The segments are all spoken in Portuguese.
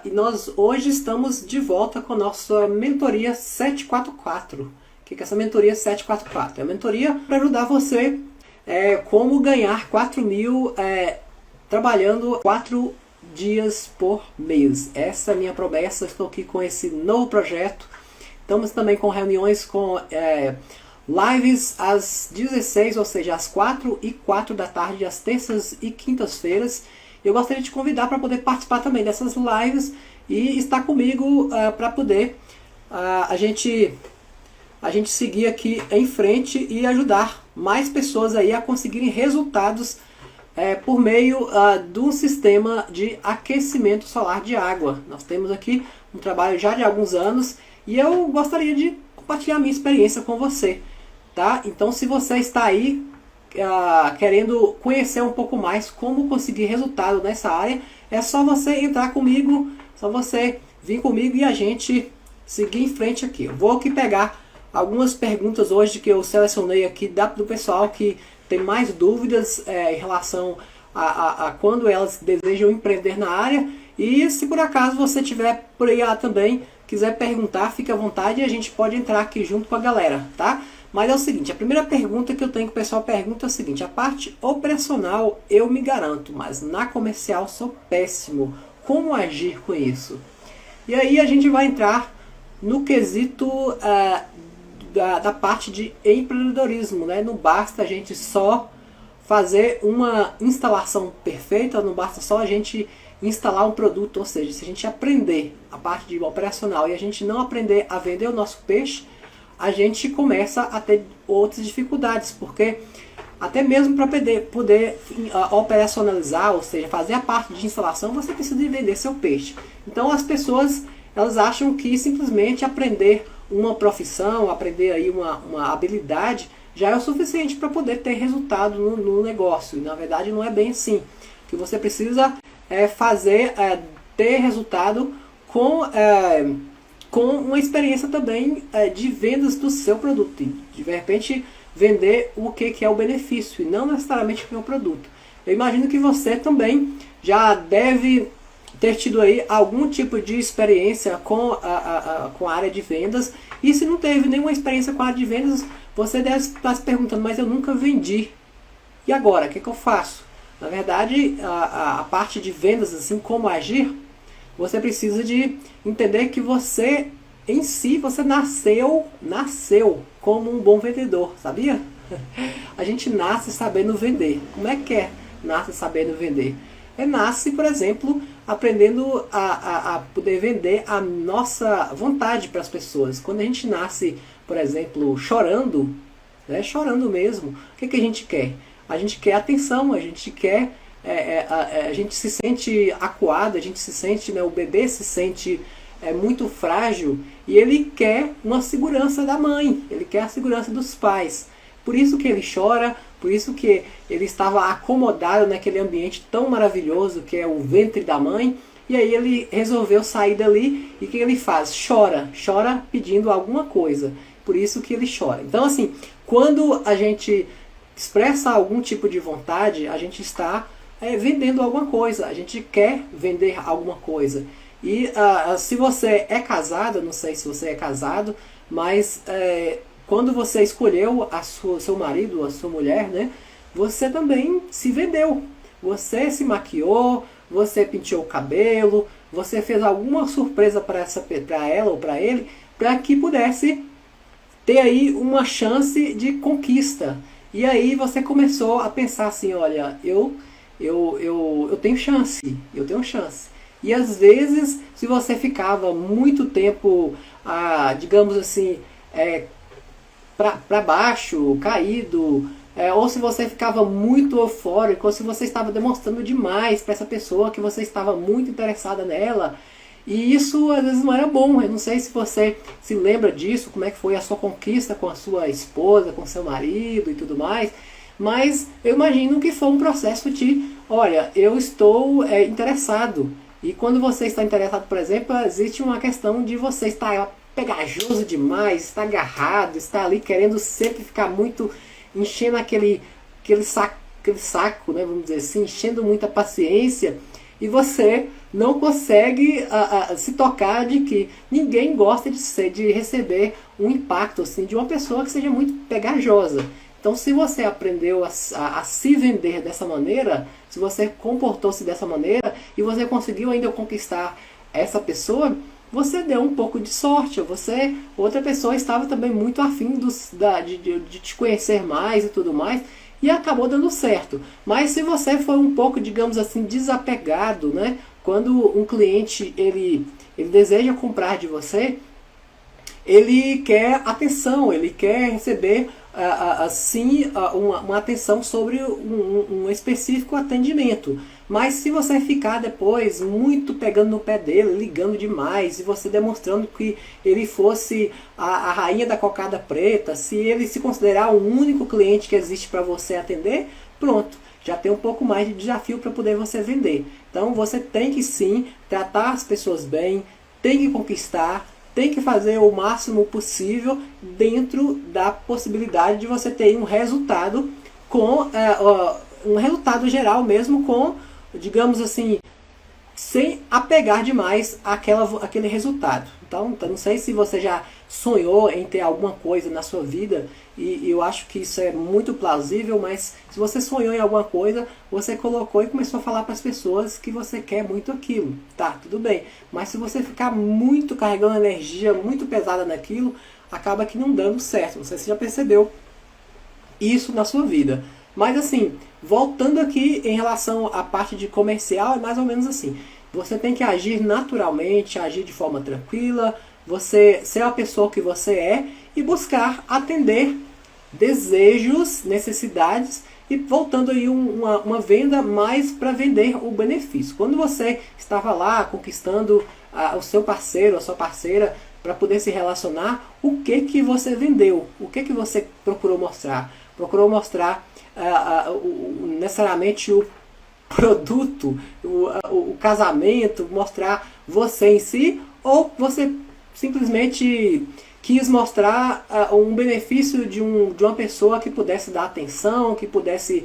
e nós hoje estamos de volta com a nossa mentoria 744. O que é essa mentoria 744? É a mentoria para ajudar você como ganhar 4.000 trabalhando 4 dias por mês. Essa é a minha promessa. Estou aqui com esse novo projeto. Estamos também com reuniões com lives às 16, ou seja, às 4h04 da tarde, às terças e quintas-feiras. Eu gostaria de te convidar para poder participar também dessas lives e estar comigo para poder a gente seguir aqui em frente e ajudar mais pessoas aí a conseguirem resultados por meio do sistema de aquecimento solar de água. Nós temos aqui um trabalho já de alguns anos e eu gostaria de compartilhar a minha experiência com você, tá? Então, se você está aí querendo conhecer um pouco mais como conseguir resultado nessa área, é só você entrar comigo, só você vir comigo e a gente seguir em frente aqui. Eu vou aqui pegar algumas perguntas hoje que eu selecionei aqui do pessoal que tem mais dúvidas em relação a quando elas desejam empreender na área. E se por acaso você tiver por aí também, quiser perguntar, fique à vontade e a gente pode entrar aqui junto com a galera, tá? Mas é o seguinte, a primeira pergunta que eu tenho que o pessoal pergunta é a seguinte: a parte operacional eu me garanto, mas na comercial sou péssimo. Como agir com isso? E aí a gente vai entrar no quesito da parte de empreendedorismo, né? Não basta a gente só fazer uma instalação perfeita, não basta só a gente instalar um produto, ou seja, se a gente aprender a parte de operacional e a gente não aprender a vender o nosso peixe, a gente começa a ter outras dificuldades, porque até mesmo para poder operacionalizar, ou seja, fazer a parte de instalação, você precisa de vender seu peixe. Então as pessoas, elas acham que simplesmente aprender uma profissão, aprender aí uma habilidade, já é o suficiente para poder ter resultado no negócio. E na verdade não é bem assim. O que você precisa ter resultado com uma experiência também de vendas do seu produto. De repente vender o que é o benefício e não necessariamente o que é o produto. Eu imagino que você também já deve ter tido aí algum tipo de experiência com a área de vendas. E se não teve nenhuma experiência com a área de vendas, você deve estar se perguntando: mas eu nunca vendi. E agora, o que eu faço? Na verdade, a parte de vendas, assim como agir, você precisa de entender que você, em si, você nasceu como um bom vendedor, sabia? A gente nasce sabendo vender. Como é que nasce sabendo vender? Nasce, por exemplo, aprendendo a poder vender a nossa vontade para as pessoas. Quando a gente nasce, por exemplo, chorando, né, chorando mesmo, o que a gente quer? A gente quer atenção, a gente quer... a gente se sente acuado, a gente se sente, né, o bebê se sente muito frágil e ele quer uma segurança da mãe, ele quer a segurança dos pais. Por isso que ele chora, por isso que ele estava acomodado naquele ambiente tão maravilhoso que é o ventre da mãe. E aí ele resolveu sair dali e o que ele faz? Chora pedindo alguma coisa. Por isso que ele chora. Então assim, quando a gente expressa algum tipo de vontade, a gente está vendendo alguma coisa, a gente quer vender alguma coisa. E se você é casado, não sei se você é casado, mas quando você escolheu seu marido, a sua mulher, né, você também se vendeu. Você se maquiou, você penteou o cabelo, você fez alguma surpresa para ela ou para ele, para que pudesse ter aí uma chance de conquista. E aí você começou a pensar assim: olha, eu tenho chance, E às vezes, se você ficava muito tempo, digamos assim, para baixo, caído, ou se você ficava muito eufórico, ou se você estava demonstrando demais para essa pessoa que você estava muito interessada nela, e isso às vezes não era bom. Eu não sei se você se lembra disso, como é que foi a sua conquista com a sua esposa, com seu marido e tudo mais. Mas eu imagino que foi um processo de, olha, eu estou interessado. E quando você está interessado, por exemplo, existe uma questão de você estar pegajoso demais, estar agarrado, estar ali querendo sempre ficar muito, enchendo aquele saco, né, vamos dizer assim, enchendo muita paciência. e você não consegue se tocar de que ninguém gosta de receber um impacto assim, de uma pessoa que seja muito pegajosa. Então, se você aprendeu a se vender dessa maneira, se você comportou-se dessa maneira e você conseguiu ainda conquistar essa pessoa, você deu um pouco de sorte. Outra pessoa estava também muito afim de te conhecer mais e tudo mais, e acabou dando certo. Mas se você foi um pouco, digamos assim, desapegado, né? Quando um cliente ele deseja comprar de você, ele quer atenção, ele quer receber assim uma atenção sobre um específico atendimento. Mas se você ficar depois muito pegando no pé dele, ligando demais, e você demonstrando que ele fosse a rainha da cocada preta, se ele se considerar o único cliente que existe para você atender, pronto, já tem um pouco mais de desafio para poder você vender. Então você tem que sim tratar as pessoas bem, tem que conquistar, tem que fazer o máximo possível dentro da possibilidade de você ter um resultado um resultado geral mesmo, com, digamos assim, sem apegar demais aquele resultado. Então, não sei se você já sonhou em ter alguma coisa na sua vida, e eu acho que isso é muito plausível, mas se você sonhou em alguma coisa, você colocou e começou a falar para as pessoas que você quer muito aquilo. Tá, tudo bem. Mas se você ficar muito carregando energia muito pesada naquilo, acaba que não dando certo. Não sei se você já percebeu isso na sua vida. Mas assim, voltando aqui em relação à parte de comercial, é mais ou menos assim. Você tem que agir naturalmente, agir de forma tranquila, você ser a pessoa que você é e buscar atender desejos, necessidades, e voltando aí uma venda mais para vender o benefício. Quando você estava lá conquistando o seu parceiro, a sua parceira, para poder se relacionar, o que você vendeu? O que você procurou mostrar? Procurou mostrar necessariamente o produto, o casamento, mostrar você em si, ou você simplesmente quis mostrar um benefício de uma pessoa que pudesse dar atenção, que pudesse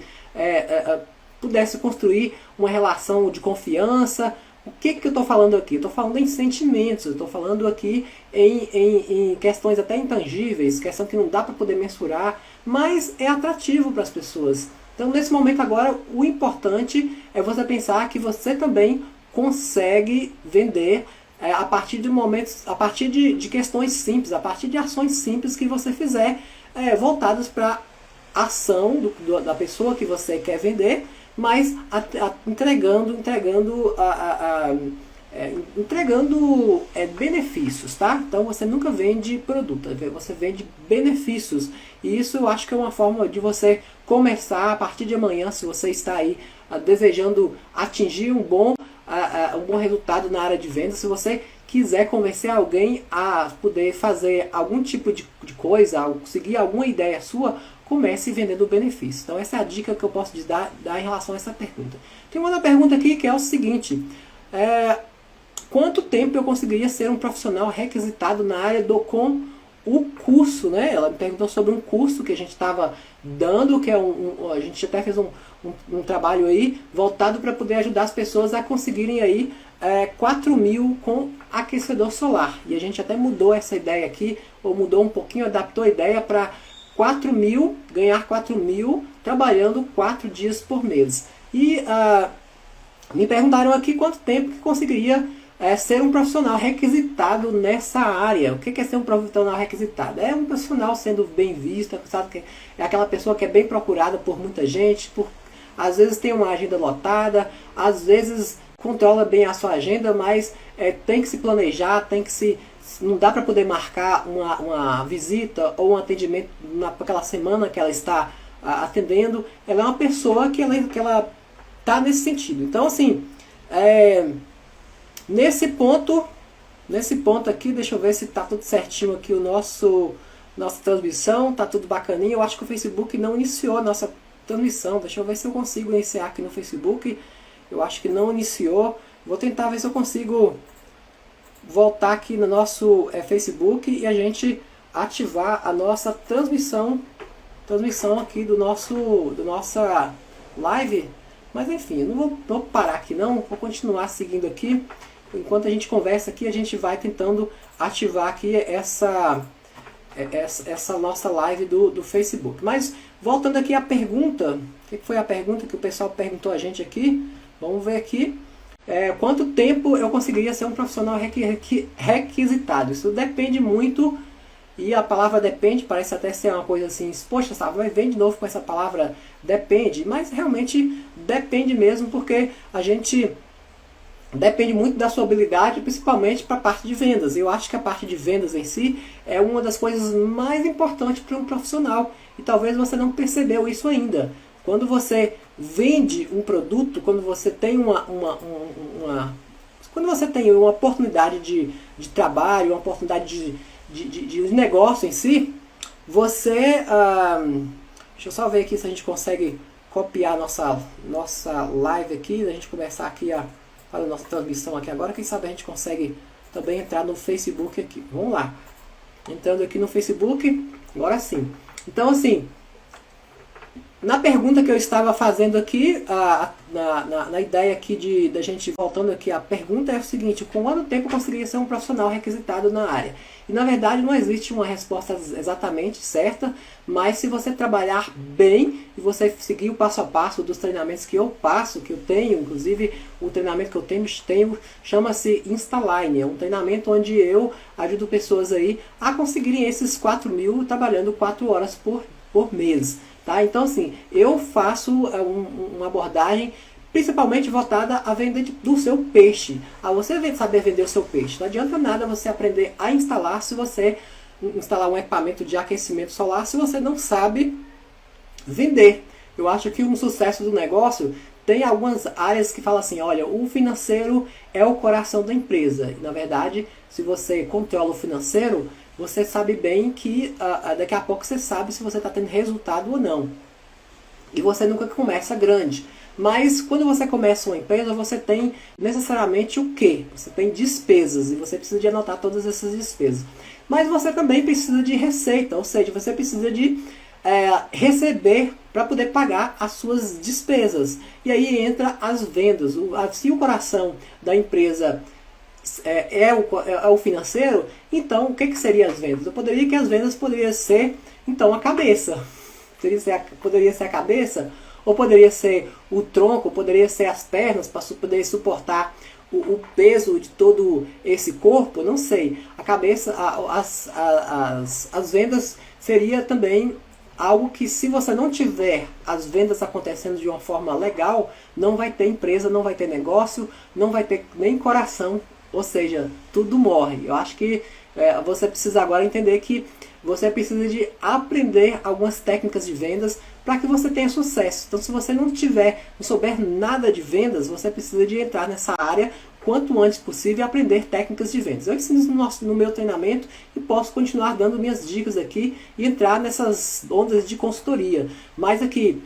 construir uma relação de confiança. O que eu estou falando aqui? Estou falando em sentimentos, estou falando aqui em questões até intangíveis, questão que não dá para poder mensurar, mas é atrativo para as pessoas. Então, nesse momento agora, o importante é você pensar que você também consegue vender a partir de momentos, a partir de questões simples, a partir de ações simples que você fizer, voltadas para a ação da pessoa que você quer vender, mas entregando benefícios, tá? Então você nunca vende produto, você vende benefícios. E isso eu acho que é uma forma de você começar a partir de amanhã, se você está aí desejando atingir um bom resultado na área de venda. Se você quiser convencer alguém a poder fazer algum tipo de coisa, conseguir alguma ideia sua, comece vendendo benefício. Então essa é a dica que eu posso te dar em relação a essa pergunta. Tem uma outra pergunta aqui que é o seguinte: quanto tempo eu conseguiria ser um profissional requisitado na área com o curso, né? Ela me perguntou sobre um curso que a gente estava dando, que é a gente até fez um trabalho aí voltado para poder ajudar as pessoas a conseguirem aí 4.000 com aquecedor solar. E a gente até mudou essa ideia aqui, ou mudou um pouquinho, adaptou a ideia para 4.000, ganhar 4.000 trabalhando 4 dias por mês. E me perguntaram aqui quanto tempo que conseguiria ser um profissional requisitado nessa área. O que é ser um profissional requisitado? É um profissional sendo bem visto, sabe, que é aquela pessoa que é bem procurada por muita gente, às vezes tem uma agenda lotada, às vezes controla bem a sua agenda, mas tem que se planejar, não dá para poder marcar uma visita ou um atendimento naquela semana que ela está atendendo. Ela é uma pessoa que ela está nesse sentido. Então, assim, nesse ponto aqui, deixa eu ver se está tudo certinho aqui nossa transmissão, está tudo bacaninha. Eu acho que o Facebook não iniciou a nossa transmissão. Deixa eu ver se eu consigo iniciar aqui no Facebook. Eu acho que não iniciou. Vou tentar ver se eu consigo voltar aqui no nosso Facebook e a gente ativar a nossa transmissão aqui do nossa live. Mas enfim, eu não vou parar aqui não, vou continuar seguindo aqui. Enquanto a gente conversa aqui, a gente vai tentando ativar aqui essa nossa live do Facebook. Mas voltando aqui à pergunta, o que foi a pergunta que o pessoal perguntou a gente aqui? Vamos ver aqui. Quanto tempo eu conseguiria ser um profissional requisitado? Isso depende muito, e a palavra depende parece até ser uma coisa assim, poxa, sabe, vem de novo com essa palavra depende, mas realmente depende mesmo, porque a gente depende muito da sua habilidade, principalmente para a parte de vendas. Eu acho que a parte de vendas em si é uma das coisas mais importantes para um profissional, e talvez você não percebeu isso ainda. Quando você vende um produto, quando você tem quando você tem uma oportunidade de trabalho, uma oportunidade de negócio em si, você... deixa eu só ver aqui se a gente consegue copiar nossa live aqui, a gente começar aqui a fazer a nossa transmissão aqui agora. Quem sabe a gente consegue também entrar no Facebook aqui. Vamos lá. Entrando aqui no Facebook, agora sim. Então assim, na pergunta que eu estava fazendo aqui, na ideia aqui da gente voltando aqui, a pergunta é o seguinte: com quanto tempo eu conseguiria ser um profissional requisitado na área? E na verdade não existe uma resposta exatamente certa, mas se você trabalhar bem e você seguir o passo a passo dos treinamentos que eu passo, que eu tenho, inclusive o treinamento que eu tenho chama-se Instaline, é um treinamento onde eu ajudo pessoas aí a conseguirem esses 4.000 trabalhando 4 horas por mês. Tá? Então assim, eu faço uma abordagem principalmente voltada à venda do seu peixe, a você saber vender o seu peixe. Não adianta nada você aprender a instalar, se você instalar um equipamento de aquecimento solar, se você não sabe vender. Eu acho que um sucesso do negócio tem algumas áreas que falam assim, olha, o financeiro é o coração da empresa. E, na verdade, se você controla o financeiro, você sabe bem que daqui a pouco você sabe se você está tendo resultado ou não. E você nunca começa grande. Mas quando você começa uma empresa, você tem necessariamente o quê? Você tem despesas e você precisa de anotar todas essas despesas. Mas você também precisa de receita, ou seja, você precisa de receber para poder pagar as suas despesas. E aí entra as vendas. Se o coração da empresa é o financeiro, então o que seriam as vendas? As vendas poderiam ser então a cabeça. Poderia ser a cabeça, ou poderia ser o tronco, poderia ser as pernas para poder suportar o peso de todo esse corpo, não sei. A cabeça, as vendas seria também algo que, se você não tiver as vendas acontecendo de uma forma legal, não vai ter empresa, não vai ter negócio, não vai ter nem coração, ou seja, tudo morre. Eu acho que você precisa agora entender que você precisa de aprender algumas técnicas de vendas para que você tenha sucesso. Então, se você não souber nada de vendas, você precisa de entrar nessa área quanto antes possível e aprender técnicas de vendas. Eu ensino no meu treinamento e posso continuar dando minhas dicas aqui e entrar nessas ondas de consultoria. Mas aqui,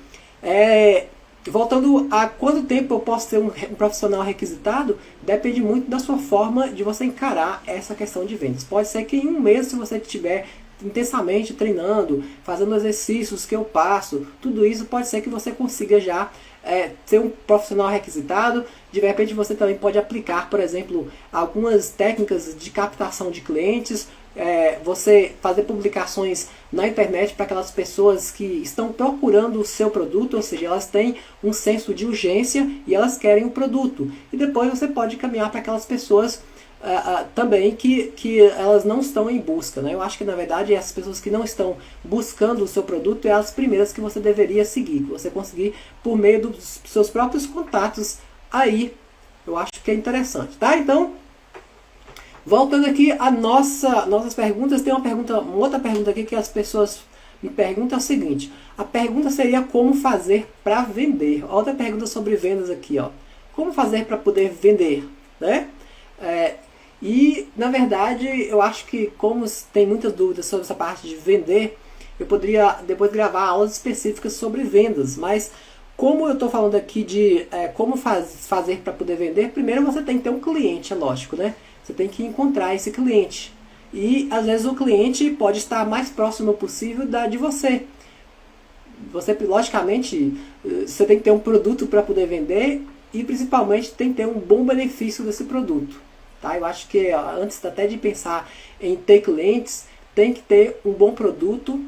voltando a quanto tempo eu posso ser um profissional requisitado, depende muito da sua forma de você encarar essa questão de vendas. Pode ser que em um mês, se você estiver intensamente treinando, fazendo exercícios que eu passo, tudo isso pode ser que você consiga já ser um profissional requisitado. De repente você também pode aplicar, por exemplo, algumas técnicas de captação de clientes, você fazer publicações na internet para aquelas pessoas que estão procurando o seu produto, ou seja, elas têm um senso de urgência e elas querem o produto. E depois você pode caminhar para aquelas pessoas também que elas não estão em busca, né? Eu acho que na verdade as pessoas que não estão buscando o seu produto é as primeiras que você deveria seguir, que você conseguir por meio dos seus próprios contatos aí. Eu acho que é interessante, tá? Então, voltando aqui a nossas perguntas, tem uma outra pergunta aqui que as pessoas me perguntam é o seguinte: a pergunta seria como fazer para vender. Outra pergunta sobre vendas aqui, ó. Como fazer para poder vender, né? E, na verdade, eu acho que, como tem muitas dúvidas sobre essa parte de vender, eu poderia depois gravar aulas específicas sobre vendas. Mas, como eu estou falando aqui de como fazer para poder vender, primeiro você tem que ter um cliente, é lógico, né? Você tem que encontrar esse cliente. E, às vezes, o cliente pode estar mais próximo possível de você. você logicamente você tem que ter um produto para poder vender e principalmente tem que ter um bom benefício desse produto. Tá? Eu acho que antes até de pensar em ter clientes, tem que ter um bom produto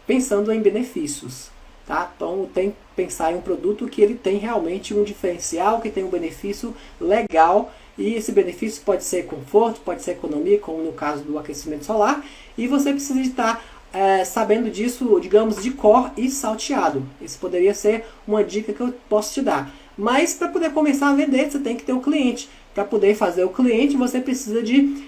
pensando em benefícios. Tá? Então tem que pensar em um produto que ele tem realmente um diferencial, que tem um benefício legal, e esse benefício pode ser conforto, pode ser economia, como no caso do aquecimento solar, e você precisa estar sabendo disso, digamos, de cor e salteado. Isso poderia ser uma dica que eu posso te dar. Mas para poder começar a vender, você tem que ter um cliente. Para poder fazer o cliente, você precisa de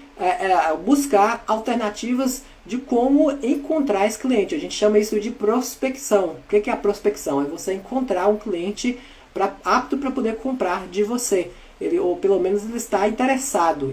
buscar alternativas de como encontrar esse cliente. A gente chama isso de prospecção. O que é a prospecção? É você encontrar um cliente apto para poder comprar de você. Ou pelo menos ele está interessado.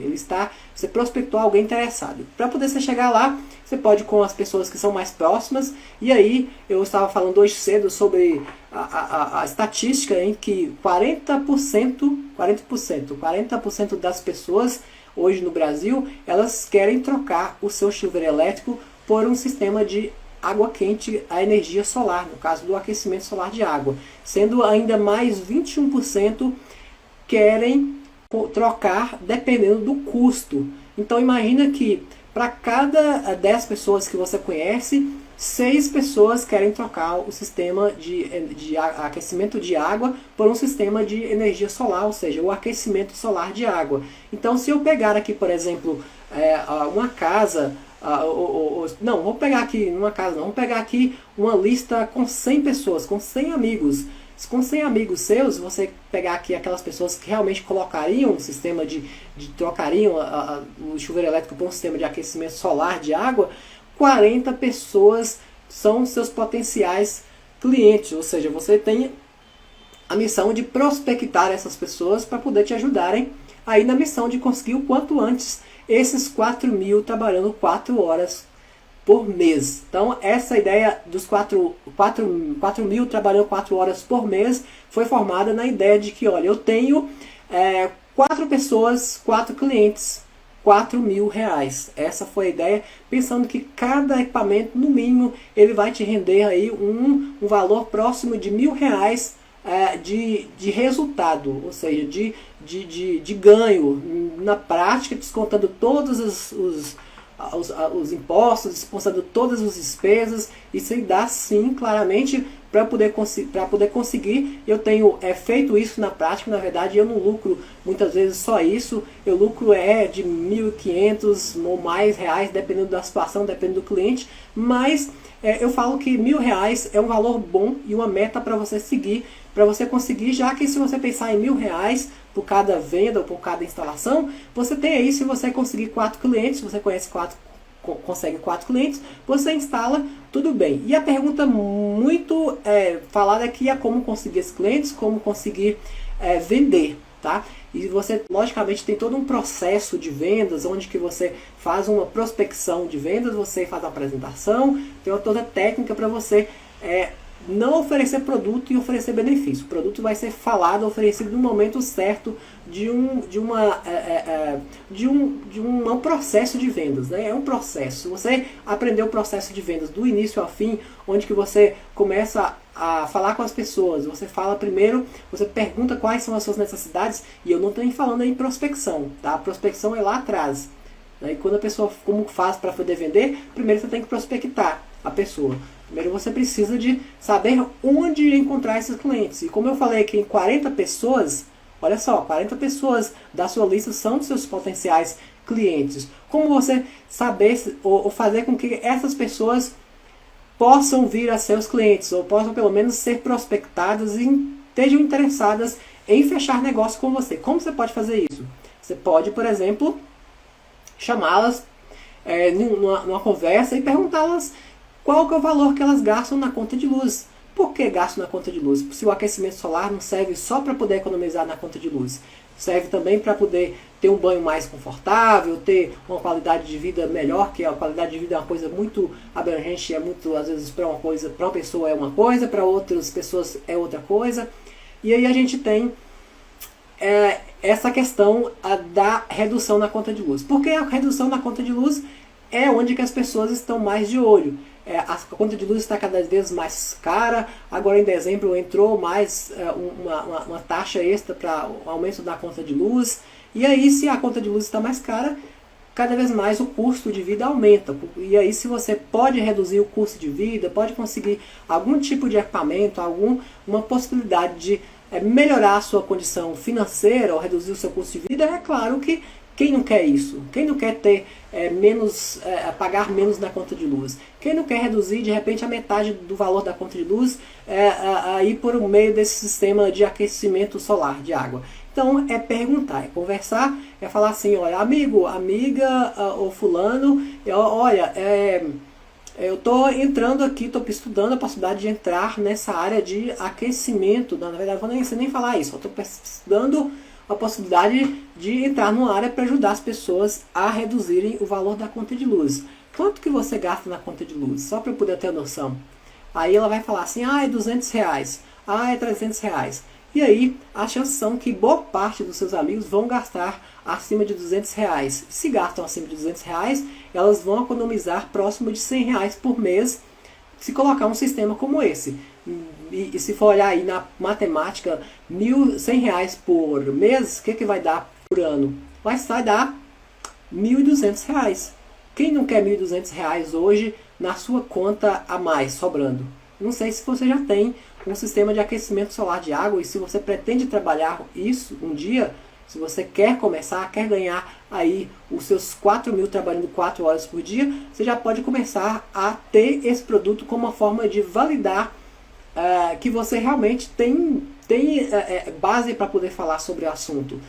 Você prospectou alguém interessado. Para poder você chegar lá, você pode ir com as pessoas que são mais próximas. E aí, eu estava falando hoje cedo sobre a estatística em que 40% das pessoas hoje no Brasil, elas querem trocar o seu chuveiro elétrico por um sistema de água quente a energia solar, no caso do aquecimento solar de água. Sendo ainda mais 21% querem trocar dependendo do custo. Então imagina que para cada 10 pessoas que você conhece, 6 pessoas querem trocar o sistema de aquecimento de água por um sistema de energia solar, ou seja, o aquecimento solar de água. Então se eu pegar aqui, por exemplo, uma casa, não, vou pegar aqui uma casa, não, vamos pegar aqui uma lista com 100 pessoas, com 100 amigos. Com 100 amigos seus, você pegar aqui aquelas pessoas que realmente colocariam um sistema trocariam o chuveiro elétrico por um sistema de aquecimento solar de água, 40 pessoas são seus potenciais clientes. Ou seja, você tem a missão de prospectar essas pessoas para poder te ajudarem aí na missão de conseguir o quanto antes esses 4.000 trabalhando 4 horas por mês. Então essa ideia dos 4.000 trabalhando 4 horas por mês foi formada na ideia de que, olha, eu tenho 4 pessoas, 4 clientes, R$4.000. Essa foi a ideia, pensando que cada equipamento, no mínimo, ele vai te render aí um valor próximo de R$1.000 de resultado, ou seja, de ganho na prática, descontando todos os impostos, descontando todas as despesas. Isso aí dá sim, claramente, para poder conseguir. Eu tenho feito isso na prática. Na verdade, eu não lucro muitas vezes só isso, eu lucro de R$1.500 ou mais reais, dependendo da situação, dependendo do cliente, mas eu falo que R$1.000 é um valor bom e uma meta para você seguir, para você conseguir, já que se você pensar em R$1.000 por cada venda ou por cada instalação, você tem aí, se você conseguir 4 clientes, você consegue 4 clientes, você instala, tudo bem. E a pergunta muito falada aqui é como conseguir esses clientes, como conseguir vender, tá? E você, logicamente, tem todo um processo de vendas, onde que você faz uma prospecção de vendas, você faz a apresentação, tem toda a técnica para você não oferecer produto e oferecer benefício. O produto vai ser falado, oferecido no momento certo de um processo de vendas, né? É um processo. Você aprendeu o processo de vendas do início ao fim, onde que você começa a falar com as pessoas. Você fala primeiro, você pergunta quais são as suas necessidades, e eu não estou nem falando em prospecção, tá? A prospecção é lá atrás. E quando a pessoa, como faz para poder vender, primeiro você tem que prospectar a pessoa. Primeiro você precisa de saber onde encontrar esses clientes. E como eu falei aqui em 40 pessoas, olha só, 40 pessoas da sua lista são seus potenciais clientes. Como você saber ou fazer com que essas pessoas possam vir a ser os clientes, ou possam pelo menos ser prospectadas e estejam interessadas em fechar negócio com você? Como você pode fazer isso? Você pode, por exemplo, chamá-las numa conversa e perguntá-las qual que é o valor que elas gastam na conta de luz. Por que gastam na conta de luz? Se o aquecimento solar não serve só para poder economizar na conta de luz, serve também para poder ter um banho mais confortável, ter uma qualidade de vida melhor, que a qualidade de vida é uma coisa muito abrangente, às vezes para uma pessoa é uma coisa, para outras pessoas é outra coisa. E aí a gente tem essa questão da redução na conta de luz. Porque a redução na conta de luz é onde que as pessoas estão mais de olho. a conta de luz está cada vez mais cara. Agora em dezembro entrou mais uma taxa extra para o aumento da conta de luz. E aí, se a conta de luz está mais cara, cada vez mais o custo de vida aumenta. E aí, se você pode reduzir o custo de vida, pode conseguir algum tipo de equipamento, uma possibilidade de melhorar a sua condição financeira ou reduzir o seu custo de vida, é claro que quem não quer isso? Quem não quer ter pagar menos na conta de luz? Quem não quer reduzir de repente a metade do valor da conta de luz aí por meio desse sistema de aquecimento solar de água? Então é perguntar, é conversar, é falar assim, olha, amigo, amiga, ou fulano, olha, eu estou entrando aqui, estou estudando a possibilidade de entrar nessa área de aquecimento. Na verdade, eu não vou nem falar isso, eu estou estudando a possibilidade de entrar numa área para ajudar as pessoas a reduzirem o valor da conta de luz. Quanto que você gasta na conta de luz? Só para eu poder ter noção. Aí ela vai falar assim, é R$200, é R$300. E aí, as chances são que boa parte dos seus amigos vão gastar acima de R$200. Se gastam acima de R$200, elas vão economizar próximo de R$100 por mês se colocar um sistema como esse. E se for olhar aí na matemática, R$1.100 por mês, o que vai dar por ano? Vai dar R$1.200. Quem não quer R$1.200 hoje na sua conta a mais, sobrando? Não sei se você já tem um sistema de aquecimento solar de água e se você pretende trabalhar isso um dia, se você quer começar, quer ganhar aí os seus 4.000 trabalhando 4 horas por dia, você já pode começar a ter esse produto como uma forma de validar que você realmente tem base para poder falar sobre o assunto.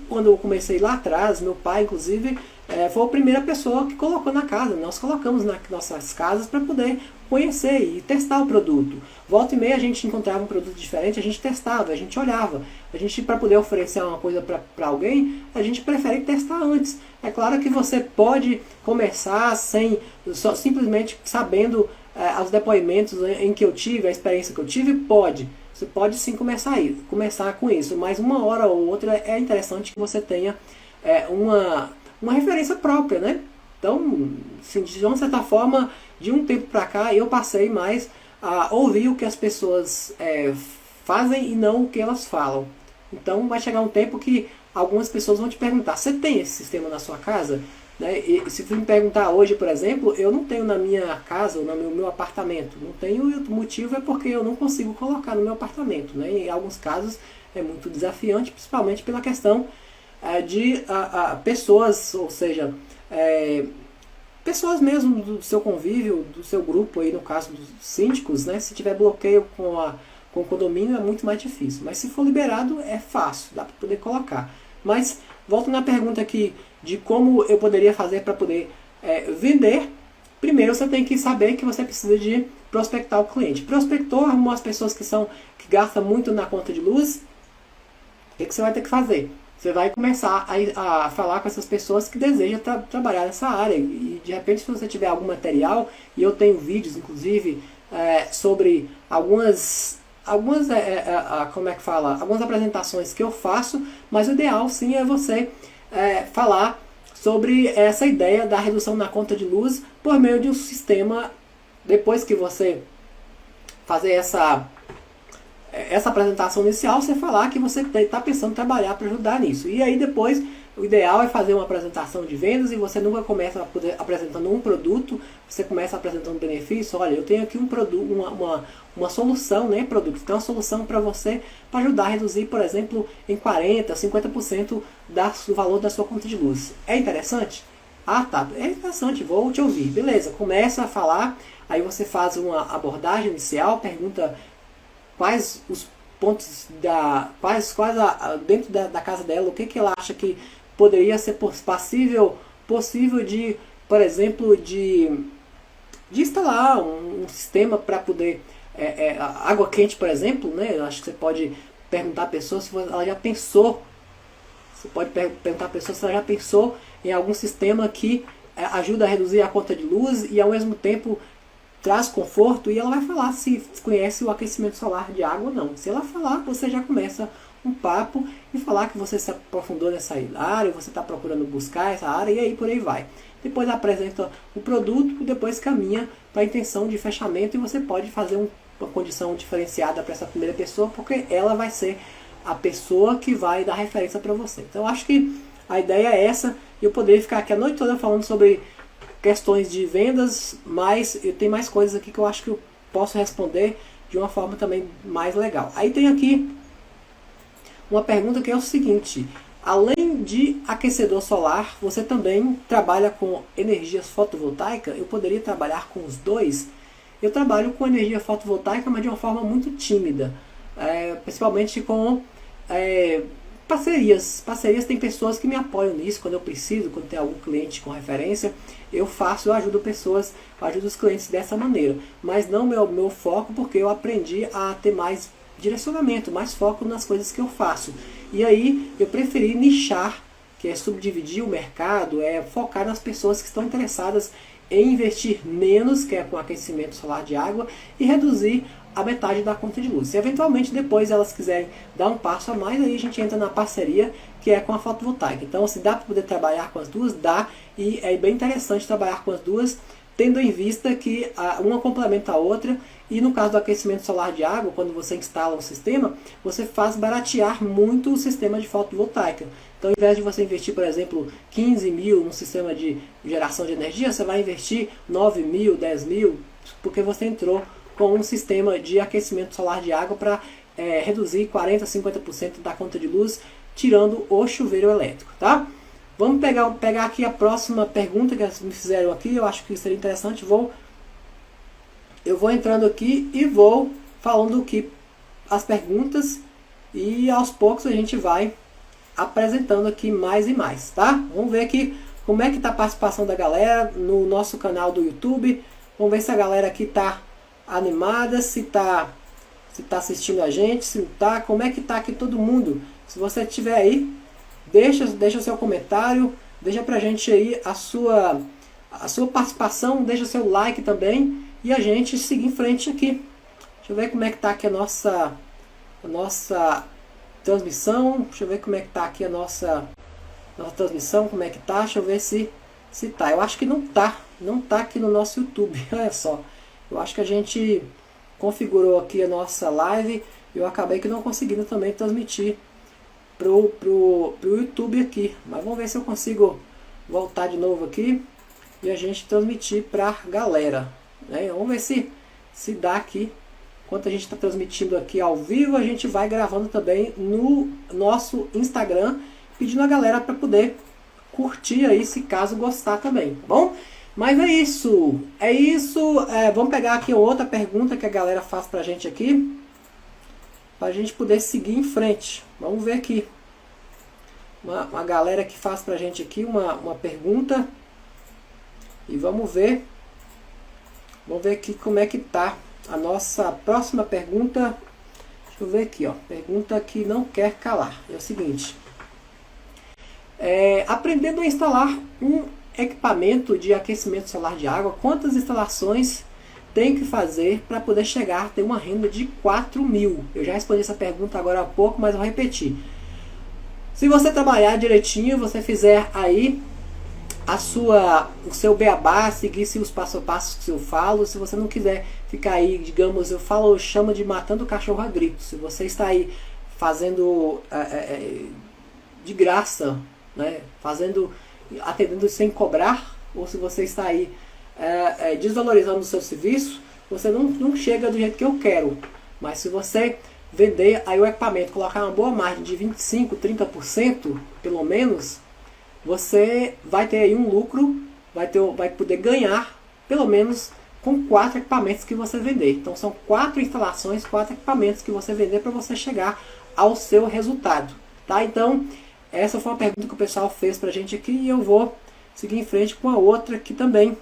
Quando eu comecei lá atrás, meu pai, inclusive, foi a primeira pessoa que colocou na casa. Nós colocamos nas nossas casas para poder conhecer e testar o produto. Volta e meia a gente encontrava um produto diferente, a gente testava, a gente olhava. A gente, para poder oferecer uma coisa para alguém, a gente prefere testar antes. É claro que você pode começar simplesmente sabendo os depoimentos em que eu tive, a experiência que eu tive, pode. Você pode sim começar com isso, mas uma hora ou outra é interessante que você tenha uma referência própria, né? Então, assim, de uma certa forma, de um tempo para cá, eu passei mais a ouvir o que as pessoas fazem e não o que elas falam. Então, vai chegar um tempo que algumas pessoas vão te perguntar, você tem esse sistema na sua casa? Né? E se você me perguntar hoje, por exemplo, eu não tenho na minha casa ou no meu apartamento. Não tenho, e o motivo é porque eu não consigo colocar no meu apartamento. Né? Em alguns casos é muito desafiante, principalmente pela questão de pessoas, ou seja, pessoas mesmo do seu convívio, do seu grupo, aí no caso dos síndicos, né? Se tiver bloqueio com o condomínio é muito mais difícil. Mas se for liberado é fácil, dá para poder colocar. Mas volto na pergunta aqui de como eu poderia fazer para poder vender. Primeiro você tem que saber que você precisa de prospectar o cliente. Prospector, as pessoas que gastam muito na conta de luz, o que você vai ter que fazer? Você vai começar a falar com essas pessoas que desejam trabalhar nessa área. E de repente, se você tiver algum material, e eu tenho vídeos inclusive sobre algumas apresentações que eu faço, mas o ideal sim é você falar sobre essa ideia da redução na conta de luz por meio de um sistema. Depois que você fazer essa apresentação inicial, você falar que você está pensando em trabalhar para ajudar nisso. E aí depois, o ideal é fazer uma apresentação de vendas e você nunca começa apresentando um produto, você começa apresentando um benefício. Olha, eu tenho aqui um produto, uma solução, né, produto. Então, uma solução para você, para ajudar a reduzir, por exemplo, em 40%, 50% do valor da sua conta de luz. É interessante? Ah, tá, é interessante, vou te ouvir. Beleza, começa a falar, aí você faz uma abordagem inicial, pergunta quais os pontos dentro da casa dela, o que ela acha que poderia ser possível de, por exemplo, de instalar um sistema para poder água quente, por exemplo, né? Eu acho que você pode perguntar a pessoa se ela já pensou. Você pode perguntar a pessoa se ela já pensou em algum sistema que ajuda a reduzir a conta de luz e ao mesmo tempo traz conforto, e ela vai falar se conhece o aquecimento solar de água ou não. Se ela falar, você já começa um papo e falar que você se aprofundou nessa área, você está procurando buscar essa área e aí por aí vai. Depois apresenta o produto e depois caminha para a intenção de fechamento e você pode fazer uma condição diferenciada para essa primeira pessoa, porque ela vai ser a pessoa que vai dar referência para você. Então eu acho que a ideia é essa, e eu poderia ficar aqui a noite toda falando sobre questões de vendas, mas eu tenho mais coisas aqui que eu acho que eu posso responder de uma forma também mais legal. Aí tem aqui uma pergunta que é o seguinte: além de aquecedor solar, você também trabalha com energias fotovoltaicas? Eu poderia trabalhar com os dois? Eu trabalho com energia fotovoltaica, mas de uma forma muito tímida, principalmente com parcerias. Tem pessoas que me apoiam nisso quando eu preciso, quando tem algum cliente com referência, eu ajudo pessoas, ajudo os clientes dessa maneira. Mas não meu foco, porque eu aprendi a ter mais direcionamento, mais foco nas coisas que eu faço. E aí eu preferi nichar, que é subdividir o mercado, focar nas pessoas que estão interessadas em investir menos, que é com aquecimento solar de água, e reduzir a metade da conta de luz. Se eventualmente depois elas quiserem dar um passo a mais, aí a gente entra na parceria, que é com a fotovoltaica. Então, se dá para poder trabalhar com as duas, dá, e é bem interessante trabalhar com as duas, tendo em vista que uma complementa a outra, e no caso do aquecimento solar de água, quando você instala um sistema, você faz baratear muito o sistema de fotovoltaica. Então, ao invés de você investir, por exemplo, 15 mil num sistema de geração de energia, você vai investir 9 mil, 10 mil, porque você entrou com um sistema de aquecimento solar de água para reduzir 40%, 50% da conta de luz, tirando o chuveiro elétrico, tá? Vamos pegar aqui a próxima pergunta que me fizeram aqui, eu acho que seria interessante. Eu vou entrando aqui e vou falando aqui as perguntas, e aos poucos a gente vai apresentando aqui mais e mais, tá? Vamos ver aqui como é que tá a participação da galera no nosso canal do YouTube. Vamos ver se a galera aqui tá animada, se tá assistindo a gente, se não tá, como é que tá aqui todo mundo. Se você estiver aí, deixa seu comentário, deixa pra gente aí a sua participação, deixa seu like também, e a gente seguir em frente aqui. Deixa eu ver como é que tá aqui a nossa transmissão. Deixa eu ver como é que tá aqui a nossa transmissão, como é que tá. Deixa eu ver se tá. Eu acho que não tá aqui no nosso YouTube. Olha só. Eu acho que a gente configurou aqui a nossa live e eu acabei que não conseguindo também transmitir pro YouTube aqui. Mas vamos ver se eu consigo voltar de novo aqui e a gente transmitir pra galera, né? Vamos ver se dá aqui. Enquanto a gente está transmitindo aqui ao vivo, a gente vai gravando também no nosso Instagram, pedindo a galera para poder curtir aí, se caso gostar também, tá bom? Mas é isso. Vamos pegar aqui outra pergunta que a galera faz pra gente aqui, para a gente poder seguir em frente. Vamos ver aqui. Uma galera que faz pra gente aqui uma pergunta. E vamos ver. Vamos ver aqui como é que tá a nossa próxima pergunta. Deixa eu ver aqui, ó. Pergunta que não quer calar. É o seguinte. Aprendendo a instalar um equipamento de aquecimento solar de água, quantas instalações tem que fazer para poder chegar a ter uma renda de 4 mil? Eu já respondi essa pergunta agora há pouco, mas vou repetir. Se você trabalhar direitinho, você fizer aí o seu beabá, seguir os passo a passo que eu falo. Se você não quiser ficar aí, digamos, eu chamo de matando o cachorro a grito. Se você está aí fazendo de graça, né, atendendo sem cobrar, ou se você está aí desvalorizando o seu serviço, você não chega do jeito que eu quero. Mas se você vender aí o equipamento, colocar uma boa margem de 25%, 30% pelo menos, você vai ter aí um lucro, vai poder ganhar pelo menos com 4 equipamentos que você vender. Então são 4 instalações, 4 equipamentos que você vender para você chegar ao seu resultado, tá? Então essa foi uma pergunta que o pessoal fez pra gente aqui, e eu vou seguir em frente com a outra aqui também.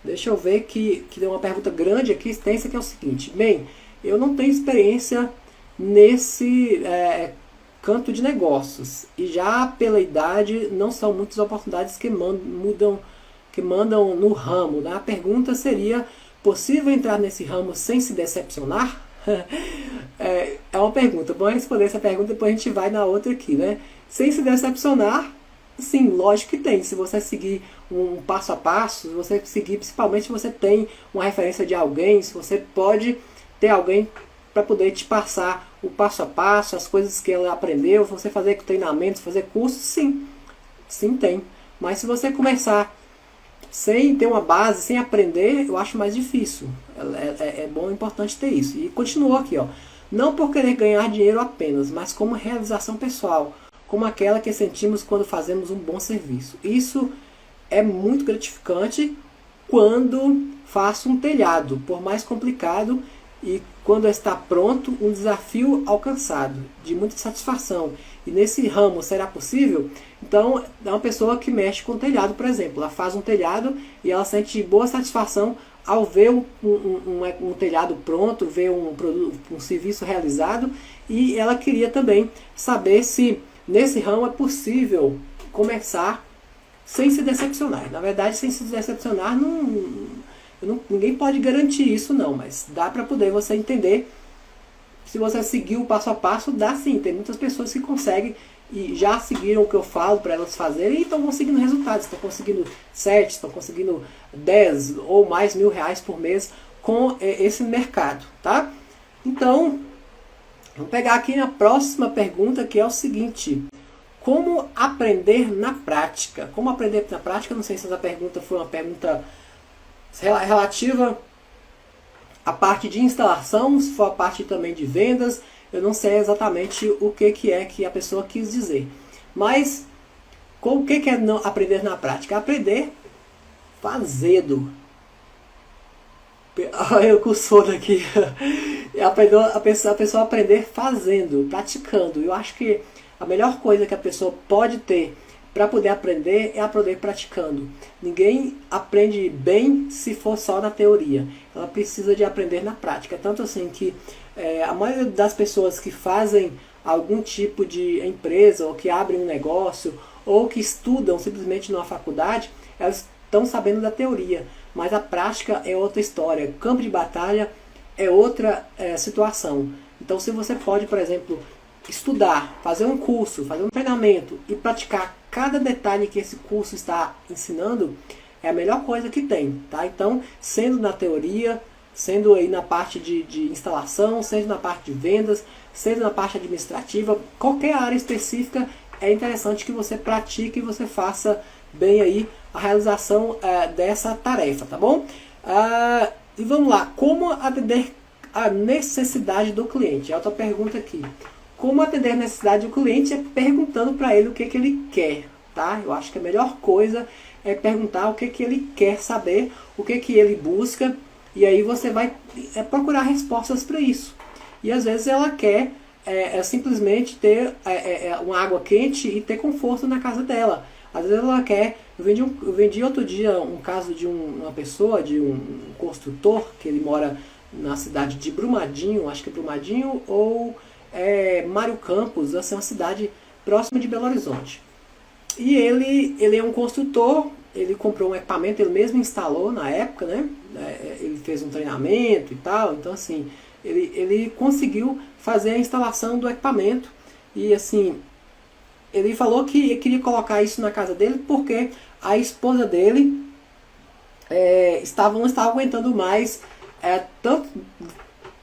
Deixa eu ver que deu uma pergunta grande aqui, extensa, que é o seguinte: bem, eu não tenho experiência nesse canto de negócios, e já pela idade não são muitas oportunidades que mandam no ramo, né? A pergunta seria: possível entrar nesse ramo sem se decepcionar? É uma pergunta. Bom responder essa pergunta, depois a gente vai na outra aqui, né? Sem se decepcionar, sim, lógico que tem. Se você seguir um passo a passo, se você seguir, principalmente se você tem uma referência de alguém, se você pode ter alguém para poder te passar o passo a passo, as coisas que ela aprendeu, você fazer treinamentos, fazer cursos, sim. Sim, tem. Mas se você começar sem ter uma base, sem aprender, eu acho mais difícil. É bom, é importante ter isso. E continuou aqui, ó. Não por querer ganhar dinheiro apenas, mas como realização pessoal, como aquela que sentimos quando fazemos um bom serviço. Isso é muito gratificante quando faço um telhado, por mais complicado, e quando está pronto, um desafio alcançado, de muita satisfação. E nesse ramo será possível? Então, é uma pessoa que mexe com telhado, por exemplo. Ela faz um telhado e ela sente boa satisfação ao ver um telhado pronto, ver um serviço realizado. E ela queria também saber se nesse ramo é possível começar sem se decepcionar. Na verdade, sem se decepcionar, ninguém pode garantir isso não, mas dá para poder você entender. Se você seguir o passo a passo, dá sim. Tem muitas pessoas que conseguem e já seguiram o que eu falo para elas fazerem e estão conseguindo resultados. Estão conseguindo 7, estão conseguindo 10 ou mais R$ 1.000 por mês com esse mercado, tá? Então, vamos pegar aqui na próxima pergunta, que é o seguinte: como aprender na prática? Como aprender na prática? Não sei se essa pergunta foi uma pergunta relativa à parte de instalação, se for a parte também de vendas. Eu não sei exatamente o que é que a pessoa quis dizer. Mas o que é não aprender na prática? Aprender fazendo. Eu com sono aqui. A pessoa aprender fazendo, praticando. Eu acho que a melhor coisa que a pessoa pode ter para poder aprender é aprender praticando. Ninguém aprende bem se for só na teoria. Ela precisa de aprender na prática. Tanto assim que a maioria das pessoas que fazem algum tipo de empresa, ou que abrem um negócio, ou que estudam simplesmente numa faculdade, elas estão sabendo da teoria. Mas a prática é outra história. O campo de batalha é outra situação. Então, se você pode, por exemplo, estudar, fazer um curso, fazer um treinamento e praticar cada detalhe que esse curso está ensinando, é a melhor coisa que tem, tá? Então, sendo na teoria, sendo aí na parte de instalação, sendo na parte de vendas, sendo na parte administrativa, qualquer área específica, é interessante que você pratique e você faça bem aí a realização dessa tarefa, tá bom? E vamos lá, como atender a necessidade do cliente? É outra pergunta aqui. Como atender a necessidade do cliente é perguntando para ele o que ele quer, tá? Eu acho que a melhor coisa é perguntar o que ele quer saber, o que ele busca, e aí você vai procurar respostas para isso. E às vezes ela quer simplesmente ter uma água quente e ter conforto na casa dela. Às vezes ela quer... Eu vendi outro dia um caso de uma pessoa, de um construtor, que ele mora na cidade de Brumadinho, acho que é Brumadinho ou Mário Campos, assim, uma cidade próxima de Belo Horizonte. E ele é um construtor, ele comprou um equipamento, ele mesmo instalou na época, né? Ele fez um treinamento e tal, então assim, ele conseguiu fazer a instalação do equipamento e assim, ele falou que queria colocar isso na casa dele porque a esposa dele não estava aguentando mais tanto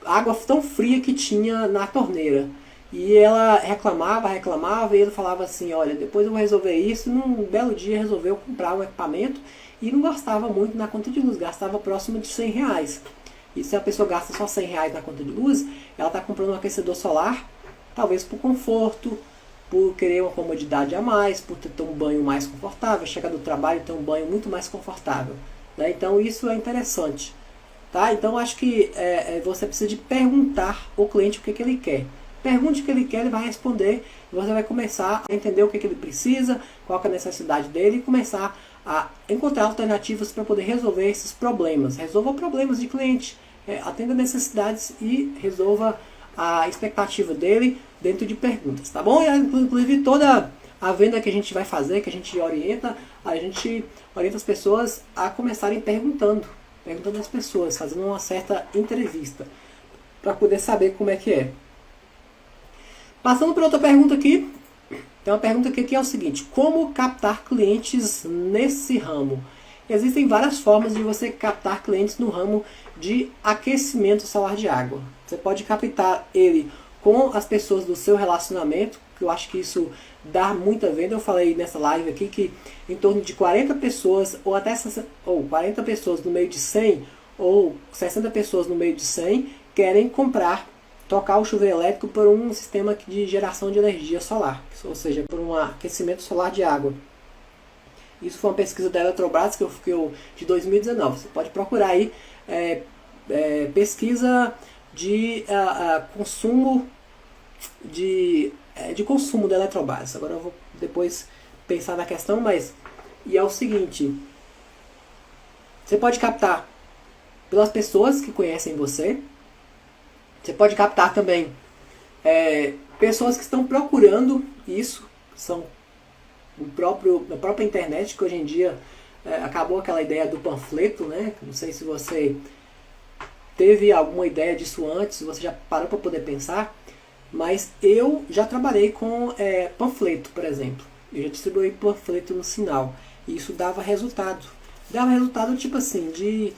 água tão fria que tinha na torneira. E ela reclamava, e ele falava assim, olha, depois eu vou resolver isso. Num belo dia resolveu comprar um equipamento e não gastava muito na conta de luz, gastava próximo de R$ 100. E se a pessoa gasta só R$ 100 na conta de luz, ela está comprando um aquecedor solar, talvez por conforto, por querer uma comodidade a mais, por ter um banho mais confortável, chegar do trabalho e ter um banho muito mais confortável, né? Então isso é interessante. Tá? Então acho que você precisa de perguntar ao cliente o que ele quer. Pergunte o que ele quer, ele vai responder. E você vai começar a entender o que ele precisa, qual é a necessidade dele e começar a encontrar alternativas para poder resolver esses problemas. Resolva problemas de cliente, atenda necessidades e resolva a expectativa dele dentro de perguntas, tá bom? E, inclusive toda a venda que a gente vai fazer, que a gente orienta as pessoas a começarem perguntando às pessoas, fazendo uma certa entrevista. para poder saber como é que é. Passando para outra pergunta aqui. Tem uma pergunta aqui que é o seguinte: como captar clientes nesse ramo? Existem várias formas de você captar clientes no ramo de aquecimento solar de água. Você pode captar ele com as pessoas do seu relacionamento, que eu acho que isso dá muita venda. Eu falei nessa live aqui que em torno de 40 pessoas, ou até 40 pessoas no meio de 100, ou 60 pessoas no meio de 100, querem trocar o chuveiro elétrico por um sistema de geração de energia solar, ou seja, por um aquecimento solar de água. Isso foi uma pesquisa da Eletrobras de 2019. Você pode procurar aí pesquisa de consumo de consumo da Eletrobras. Agora eu vou depois pensar na questão, e é o seguinte: você pode captar pelas pessoas que conhecem você. Você pode captar também pessoas que estão procurando isso, são na própria internet, que hoje em dia acabou aquela ideia do panfleto, né? Não sei se você teve alguma ideia disso antes, se você já parou para poder pensar, mas eu já trabalhei com panfleto, por exemplo. Eu já distribuí panfleto no sinal, e isso dava resultado. Dava resultado tipo assim, de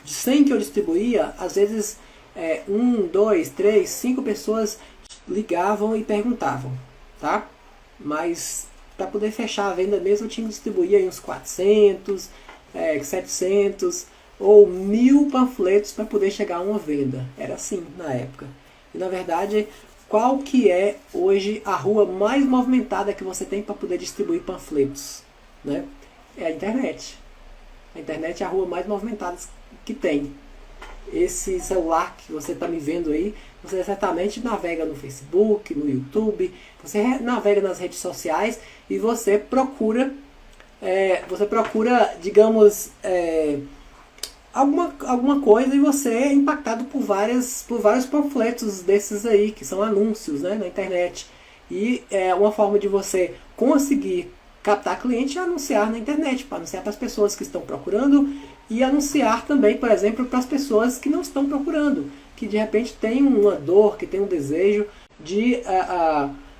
100 que eu distribuía, às vezes 1, 2, 3, 5 pessoas ligavam e perguntavam, tá? Mas para poder fechar a venda mesmo, eu tinha que distribuir aí uns 400, 700 ou 1000 panfletos para poder chegar a uma venda. Era assim na época. E na verdade, qual que é hoje a rua mais movimentada que você tem para poder distribuir panfletos, né? É a internet. A internet é a rua mais movimentada que tem. Esse celular que você está me vendo aí, você certamente navega no Facebook, no YouTube, você navega nas redes sociais e você procura, digamos, alguma coisa, e você é impactado por vários panfletos desses aí, que são anúncios, né, na internet. E uma forma de você conseguir captar cliente é anunciar na internet, para anunciar para as pessoas que estão procurando, e anunciar também, por exemplo, para as pessoas que não estão procurando, que de repente tem uma dor, que tem um desejo de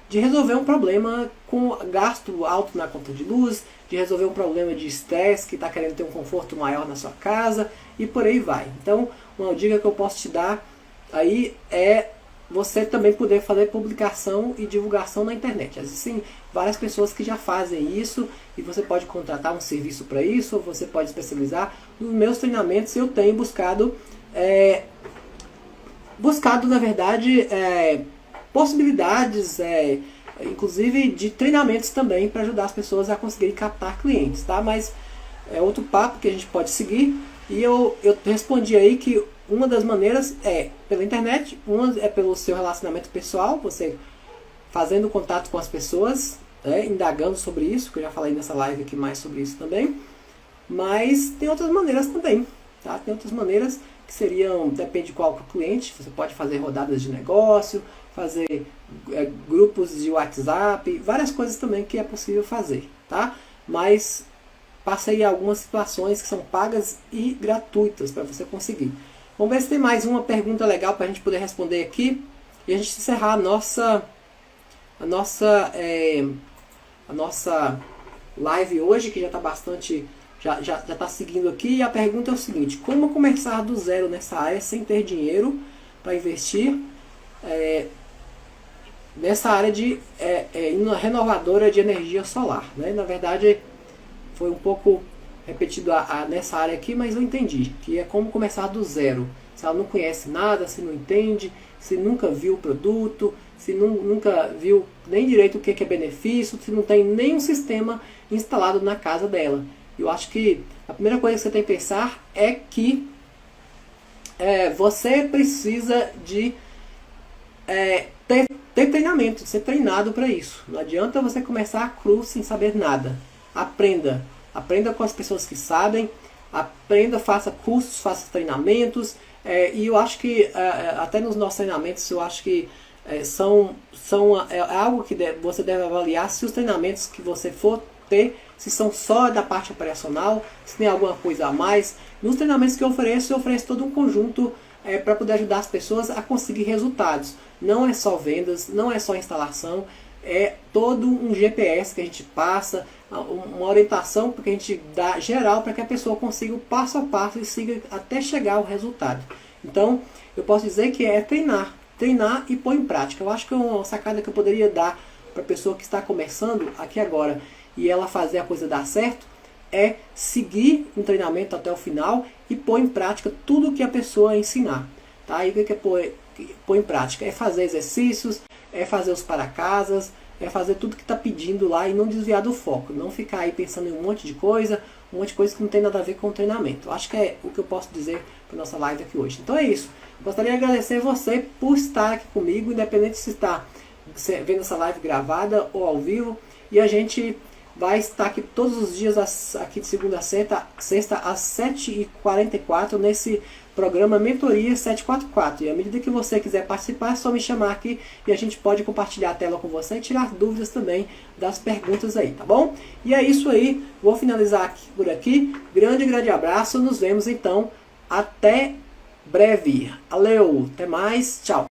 resolver um problema com gasto alto na conta de luz, de resolver um problema de estresse, que está querendo ter um conforto maior na sua casa, e por aí vai. Então, uma dica que eu posso te dar aí é você também poder fazer publicação e divulgação na internet. Existem várias pessoas que já fazem isso, e você pode contratar um serviço para isso, ou você pode especializar. Nos meus treinamentos eu tenho buscado na verdade, possibilidades, inclusive de treinamentos também, para ajudar as pessoas a conseguirem captar clientes, tá? Mas é outro papo que a gente pode seguir. E eu respondi aí que uma das maneiras é pela internet, uma é pelo seu relacionamento pessoal, você fazendo contato com as pessoas, indagando sobre isso, que eu já falei nessa live aqui mais sobre isso também. Mas tem outras maneiras também, tá? Tem outras maneiras que seriam, depende de qual cliente, você pode fazer rodadas de negócio, fazer grupos de WhatsApp, várias coisas também que é possível fazer, tá? Mas passei algumas situações que são pagas e gratuitas para você conseguir. Vamos ver se tem mais uma pergunta legal para a gente poder responder aqui e a gente encerrar a nossa live hoje, que já está bastante, já está seguindo aqui. E a pergunta é o seguinte: como começar do zero nessa área sem ter dinheiro para investir nessa área de renovadora de energia solar, né? Na verdade, foi um pouco repetido nessa área aqui, mas eu entendi, que é como começar do zero. Se ela não conhece nada, se não entende, se nunca viu o produto, se nunca viu nem direito o que é benefício, se não tem nenhum sistema instalado na casa dela. Eu acho que a primeira coisa que você tem que pensar é que você precisa de ter treinamento, de ser treinado para isso. Não adianta você começar cru sem saber nada. Aprenda com as pessoas que sabem, faça cursos, faça treinamentos, e eu acho que até nos nossos treinamentos eu acho que são algo que você deve avaliar se os treinamentos que você for ter, se são só da parte operacional, se tem alguma coisa a mais. Nos treinamentos que eu ofereço todo um conjunto para poder ajudar as pessoas a conseguir resultados. Não é só vendas, não é só instalação, é todo um GPS que a gente passa, uma orientação que a gente dá geral para que a pessoa consiga o passo a passo e siga até chegar ao resultado. Então, eu posso dizer que é treinar e pôr em prática. Eu acho que é uma sacada que eu poderia dar para a pessoa que está começando aqui agora e ela fazer a coisa dar certo, é seguir um treinamento até o final e pôr em prática tudo que a pessoa ensinar. Tá? E o que é pôr em prática? É fazer exercícios, é fazer os para-casas, é fazer tudo que está pedindo lá e não desviar do foco. Não ficar aí pensando em um monte de coisa que não tem nada a ver com o treinamento. Acho que é o que eu posso dizer para nossa live aqui hoje. Então é isso. Gostaria de agradecer você por estar aqui comigo, independente se está vendo essa live gravada ou ao vivo. E a gente vai estar aqui todos os dias, aqui de segunda a sexta às 7h44, nesse programa Mentoria 744. E à medida que você quiser participar, é só me chamar aqui e a gente pode compartilhar a tela com você e tirar dúvidas também das perguntas aí, tá bom? E é isso aí, vou finalizar aqui, por aqui. Grande abraço, nos vemos então, até breve. Valeu, até mais, tchau.